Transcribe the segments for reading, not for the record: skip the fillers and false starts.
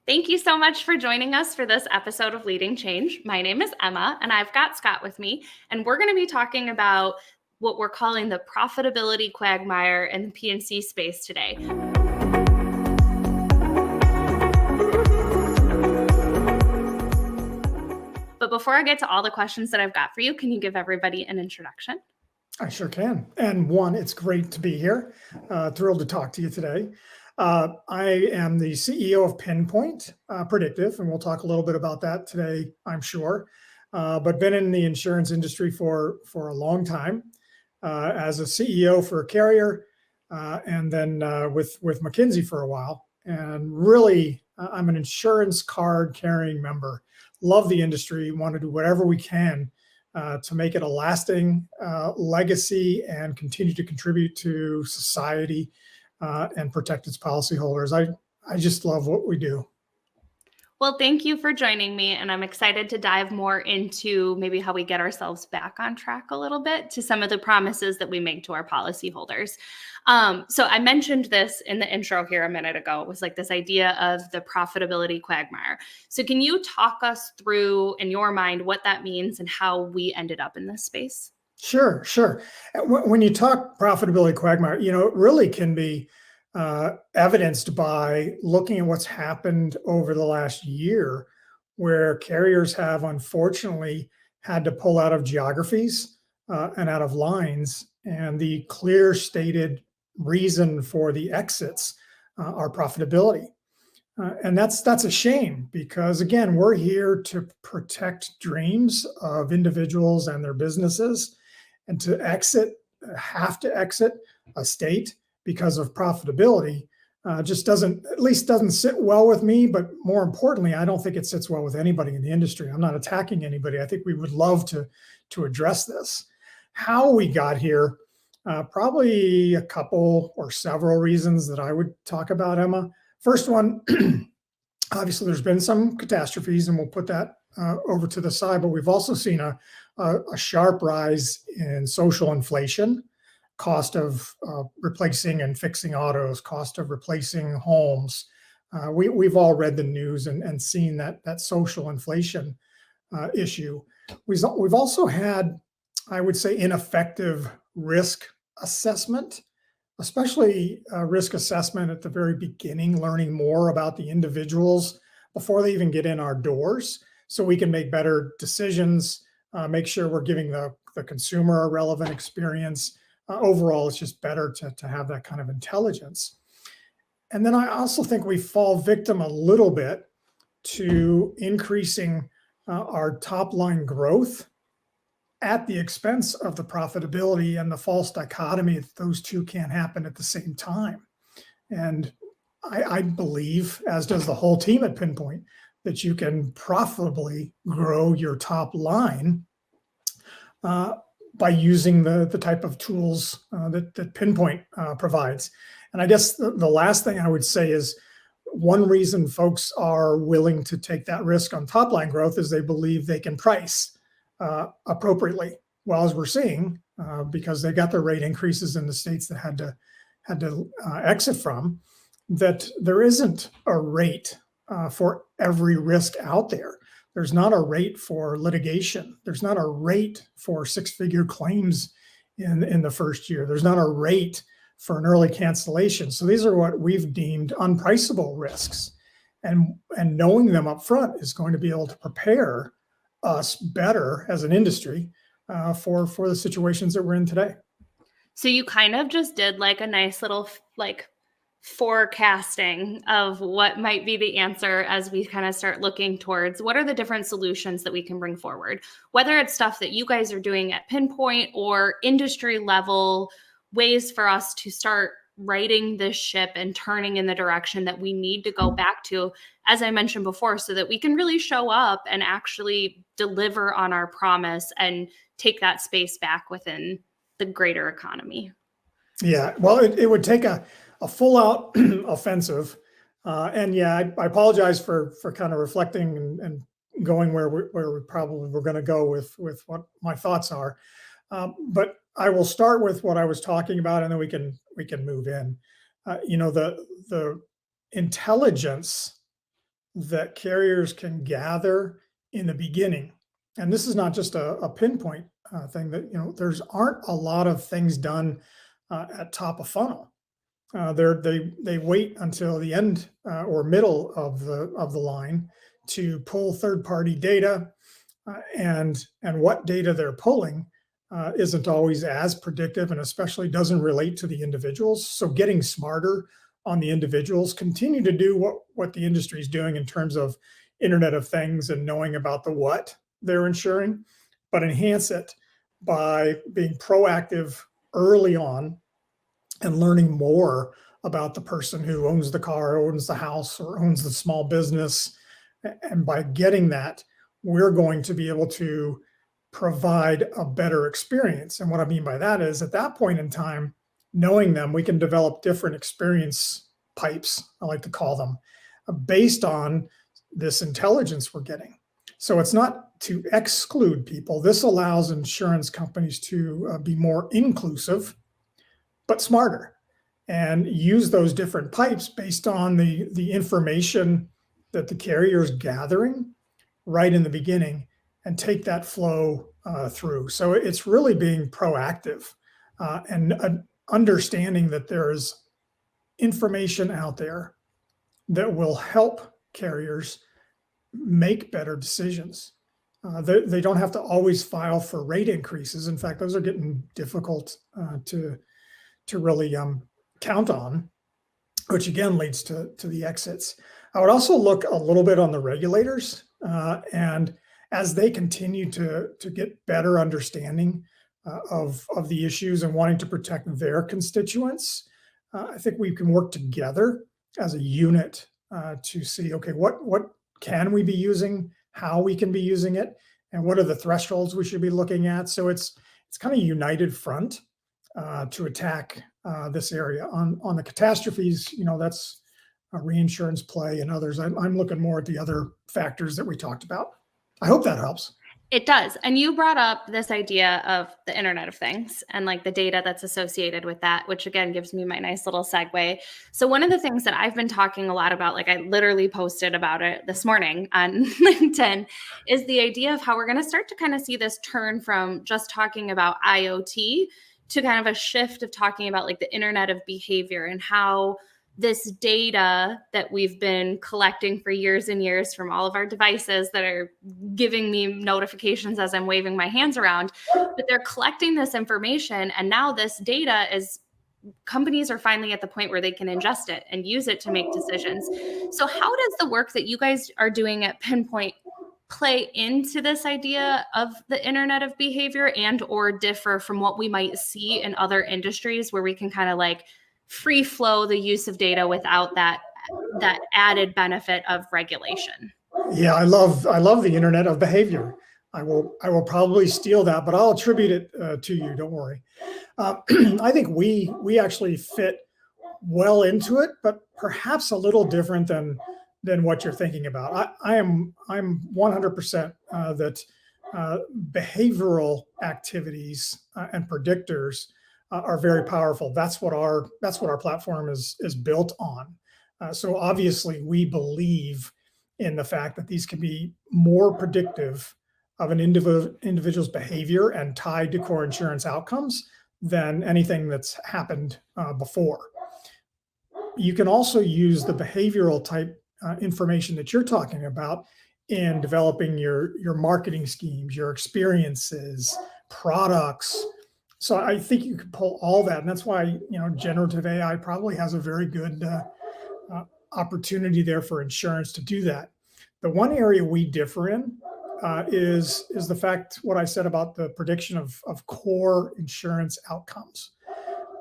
Thank you so much for joining us for this episode of Leading Change. My name is Emma, and I've got Scott with me, and we're going to be talking about what we're calling the profitability quagmire in the P&C space today. But before I get to all the questions that I've got for you, can you give everybody an introduction? I sure can. And one, it's great to be here. Thrilled to talk to you today. I am the CEO of Pinpoint Predictive, and we'll talk a little bit about that today, I'm sure. But been in the insurance industry for a long time as a CEO for a carrier, and then with McKinsey for a while. And really, I'm an insurance card carrying member. Love the industry. Want to do whatever we can to make it a lasting legacy and continue to contribute to society and protect its policyholders. I just love what we do. Well, thank you for joining me, and I'm excited to dive more into maybe how we get ourselves back on track a little bit to some of the promises that we make to our policyholders. So I mentioned this in the intro here a minute ago. It was like this idea of the profitability quagmire. So can you talk us through, in your mind, what that means and how we ended up in this space? Sure. When you talk profitability quagmire, it really can be evidenced by looking at what's happened over the last year, where carriers have unfortunately had to pull out of geographies and out of lines. And the clear stated reason for the exits are profitability. And that's a shame because, again, we're here to protect dreams of individuals and their businesses. And to have to exit a state because of profitability just doesn't sit well with me. But more importantly, I don't think it sits well with anybody in the industry. I'm not attacking anybody. I think we would love to address this. How we got here, probably a couple or several reasons that I would talk about, Emma. First one, obviously there's been some catastrophes, and we'll put that over to the side, but we've also seen a sharp rise in social inflation, cost of replacing and fixing autos, cost of replacing homes. We've all read the news and seen that social inflation issue. We've also had, I would say, ineffective risk assessment, especially risk assessment at the very beginning, learning more about the individuals before they even get in our doors so we can make better decisions, make sure we're giving the consumer a relevant experience. Overall, it's just better to have that kind of intelligence. And then I also think we fall victim a little bit to increasing our top line growth at the expense of the profitability, and the false dichotomy that those two can't happen at the same time. And I believe, as does the whole team at Pinpoint, that you can profitably grow your top line by using the type of tools that Pinpoint provides. And I guess the last thing I would say is, one reason folks are willing to take that risk on top line growth is they believe they can price appropriately. Well, as we're seeing, because they got their rate increases in the states that had to exit from, that there isn't a rate for every risk out there. There's not a rate for litigation. There's not a rate for six-figure claims in the first year. There's not a rate for an early cancellation. So these are what we've deemed unpriceable risks, and knowing them up front is going to be able to prepare us better as an industry for the situations that we're in today. So you kind of just did like a nice little forecasting of what might be the answer as we kind of start looking towards what are the different solutions that we can bring forward, whether it's stuff that you guys are doing at Pinpoint or industry level ways for us to start righting this ship and turning in the direction that we need to go back to, as I mentioned before, so that we can really show up and actually deliver on our promise and take that space back within the greater economy. Yeah, well, it would take a full out offensive. And yeah, I apologize for kind of reflecting and going where we probably were going to go with what my thoughts are. But I will start with what I was talking about, and then we can move in. The intelligence that carriers can gather in the beginning. And this is not just a pinpoint thing that, there's aren't a lot of things done at top of funnel. They wait until the end or middle of the line to pull third party data, and what data they're pulling isn't always as predictive, and especially doesn't relate to the individuals. So getting smarter on the individuals, continue to do what the industry is doing in terms of Internet of Things and knowing about the what they're insuring, but enhance it by being proactive early on and learning more about the person who owns the car, owns the house, or owns the small business. And by getting that, we're going to be able to provide a better experience. And what I mean by that is, at that point in time, knowing them, we can develop different experience pipes, I like to call them, based on this intelligence we're getting. So it's not to exclude people. This allows insurance companies to be more inclusive, but smarter, and use those different pipes based on the information that the carrier is gathering right in the beginning, and take that flow through. So it's really being proactive and understanding that there's information out there that will help carriers make better decisions. They don't have to always file for rate increases. In fact, those are getting difficult to really count on, which again leads to the exits. I would also look a little bit on the regulators, and as they continue to get better understanding of the issues and wanting to protect their constituents, I think we can work together as a unit to see, okay, what can we be using, how we can be using it, and what are the thresholds we should be looking at. So it's kind of united front to attack this area. On the catastrophes, that's a reinsurance play, and others. I'm looking more at the other factors that we talked about. I hope that helps. It does. And you brought up this idea of the Internet of Things and like the data that's associated with that, which again gives me my nice little segue. So one of the things that I've been talking a lot about, like I literally posted about it this morning on LinkedIn, is the idea of how we're going to start to kind of see this turn from just talking about IoT to kind of a shift of talking about like the Internet of Behavior, and how this data that we've been collecting for years and years from all of our devices that are giving me notifications as I'm waving my hands around, but they're collecting this information. And now this data is, companies are finally at the point where they can ingest it and use it to make decisions. So how does the work that you guys are doing at Pinpoint play into this idea of the Internet of Behavior, and or differ from what we might see in other industries where we can kind of like free flow the use of data without that added benefit of regulation? Yeah, I love the Internet of Behavior. I will probably steal that, but I'll attribute it to you. Don't worry. I think we actually fit well into it, but perhaps a little different than what you're thinking about. I'm 100% that behavioral activities and predictors are very powerful. That's what our platform is built on. So obviously, we believe in the fact that these can be more predictive of an individual's behavior and tied to core insurance outcomes than anything that's happened before. You can also use the behavioral type information that you're talking about in developing your marketing schemes, your experiences, products. So I think you can pull all that, and that's why generative AI probably has a very good opportunity there for insurance to do that. The one area we differ in is the fact, what I said about the prediction of core insurance outcomes.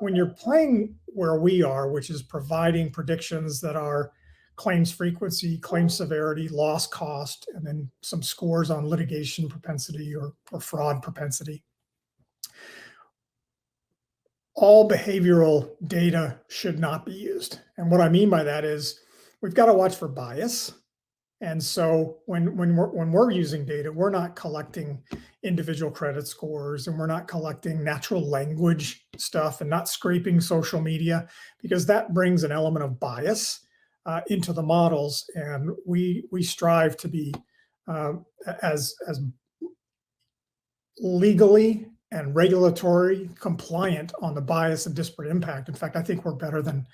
When you're playing where we are, which is providing predictions that are claims frequency, claim severity, loss cost, and then some scores on litigation propensity or fraud propensity. All behavioral data should not be used. And what I mean by that is we've got to watch for bias. And so when we're using data, we're not collecting individual credit scores, and we're not collecting natural language stuff, and not scraping social media, because that brings an element of bias into the models, and we strive to be as legally and regulatory compliant on the bias and disparate impact. In fact, I think we're better than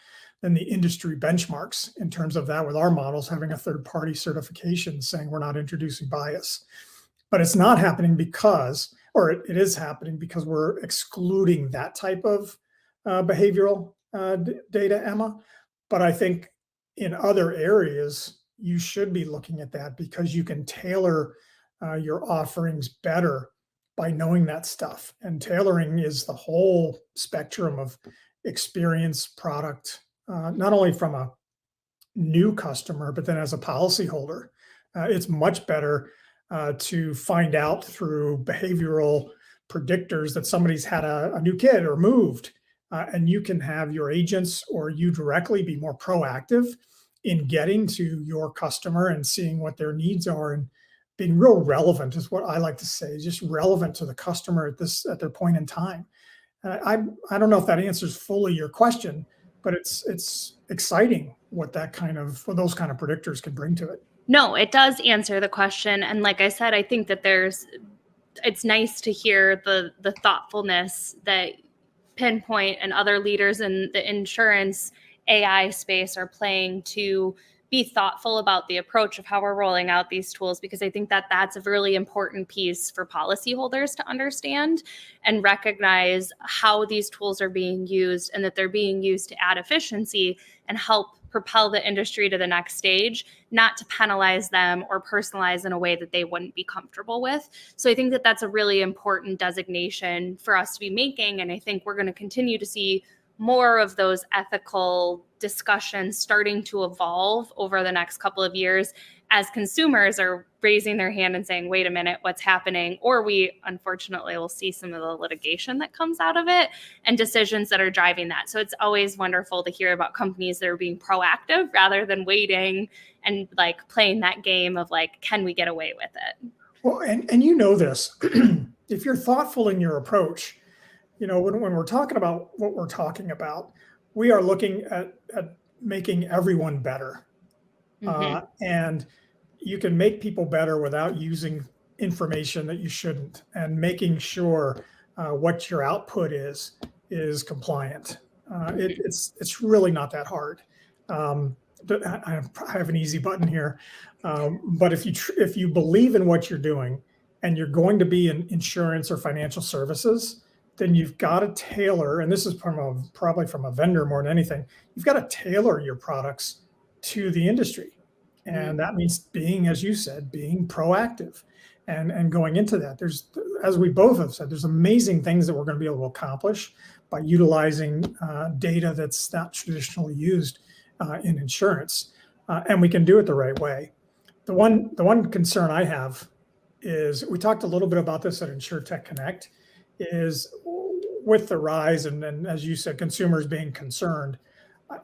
the industry benchmarks in terms of that, with our models having a third party certification saying we're not introducing bias. But it's not happening because, or it is happening because we're excluding that type of behavioral data, Emma. But I think in other areas, you should be looking at that because you can tailor your offerings better by knowing that stuff. And tailoring is the whole spectrum of experience, product, not only from a new customer, but then as a policyholder. It's much better to find out through behavioral predictors that somebody's had a new kid or moved, and you can have your agents or you directly be more proactive in getting to your customer and seeing what their needs are, and being real relevant is what I like to say, just relevant to the customer at their point in time. I don't know if that answers fully your question, but it's exciting what what those kind of predictors can bring to it. No, it does answer the question. And like I said, I think that it's nice to hear the thoughtfulness that Pinpoint and other leaders in the insurance AI space are playing to be thoughtful about the approach of how we're rolling out these tools, because I think that that's a really important piece for policyholders to understand and recognize how these tools are being used, and that they're being used to add efficiency and help propel the industry to the next stage, not to penalize them or personalize in a way that they wouldn't be comfortable with. So I think that that's a really important designation for us to be making. And I think we're going to continue to see more of those ethical discussions starting to evolve over the next couple of years as consumers are raising their hand and saying, wait a minute, what's happening? Or we, unfortunately, will see some of the litigation that comes out of it and decisions that are driving that. So it's always wonderful to hear about companies that are being proactive rather than waiting and like playing that game of like, can we get away with it? Well, and you know this, if you're thoughtful in your approach, when we're talking about what we're talking about, we are looking at making everyone better. And you can make people better without using information that you shouldn't, and making sure what your output is compliant. It's really not that hard. I have an easy button here, but if you believe in what you're doing and you're going to be in insurance or financial services, then you've got to tailor, and this is probably from a vendor more than anything, you've got to tailor your products to the industry. And that means being, as you said, being proactive and going into that. As we both have said, there's amazing things that we're going to be able to accomplish by utilizing data that's not traditionally used in insurance. And we can do it the right way. The one concern I have is, we talked a little bit about this at InsurTech Connect, is with the rise and as you said, consumers being concerned,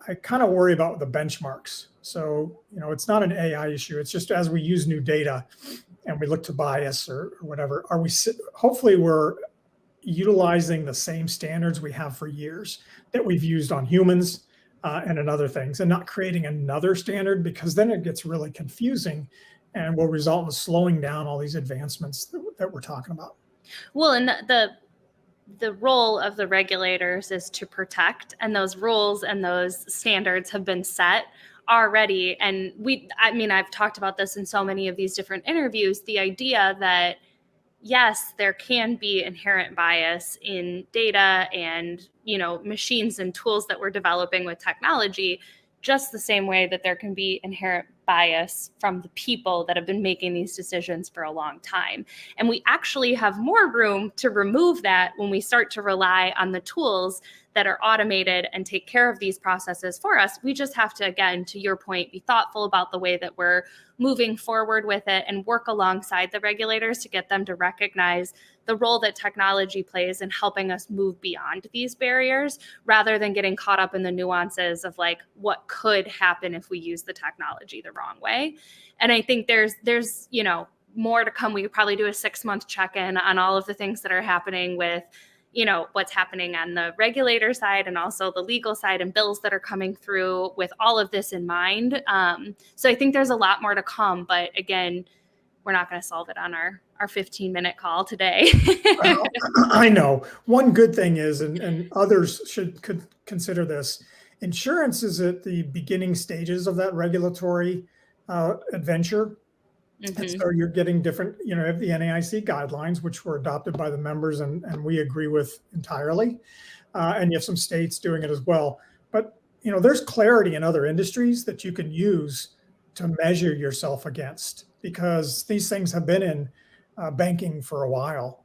I kind of worry about the benchmarks. So, it's not an AI issue. It's just as we use new data and we look to bias or whatever, hopefully we're utilizing the same standards we have for years that we've used on humans and in other things, and not creating another standard, because then it gets really confusing and will result in slowing down all these advancements that we're talking about. Well, and the role of the regulators is to protect, and those rules and those standards have been set already. And I've talked about this in so many of these different interviews, the idea that yes, there can be inherent bias in data and, machines and tools that we're developing with technology, just the same way that there can be inherent bias from the people that have been making these decisions for a long time. And we actually have more room to remove that when we start to rely on the tools that are automated and take care of these processes for us. We just have to, again, to your point, be thoughtful about the way that we're moving forward with it and work alongside the regulators to get them to recognize the role that technology plays in helping us move beyond these barriers, rather than getting caught up in the nuances of like what could happen if we use the technology the wrong way. And I think there's more to come. We could probably do a 6-month check-in on all of the things that are happening with what's happening on the regulator side and also the legal side and bills that are coming through with all of this in mind. So I think there's a lot more to come, but again, we're not going to solve it on our 15-minute call today. Well, I know. One good thing is, and others could consider this, insurance is at the beginning stages of that regulatory adventure. And so you're getting different, you have the NAIC guidelines, which were adopted by the members and we agree with entirely. And you have some states doing it as well. But, there's clarity in other industries that you can use to measure yourself against, because these things have been in banking for a while,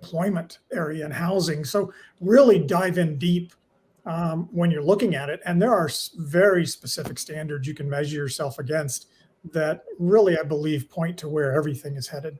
employment area and housing. So really dive in deep when you're looking at it. And there are very specific standards you can measure yourself against that really, I believe, point to where everything is headed.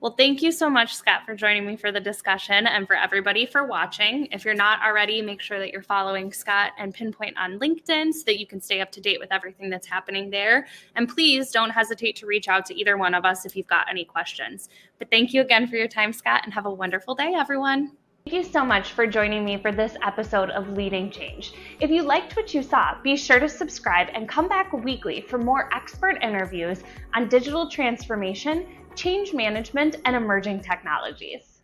Well, thank you so much, Scott, for joining me for the discussion, and for everybody for watching. If you're not already, make sure that you're following Scott and Pinpoint on LinkedIn so that you can stay up to date with everything that's happening there. And please don't hesitate to reach out to either one of us if you've got any questions. But thank you again for your time, Scott, and have a wonderful day, everyone. Thank you so much for joining me for this episode of Leading Change. If you liked what you saw, be sure to subscribe and come back weekly for more expert interviews on digital transformation, change management, and emerging technologies.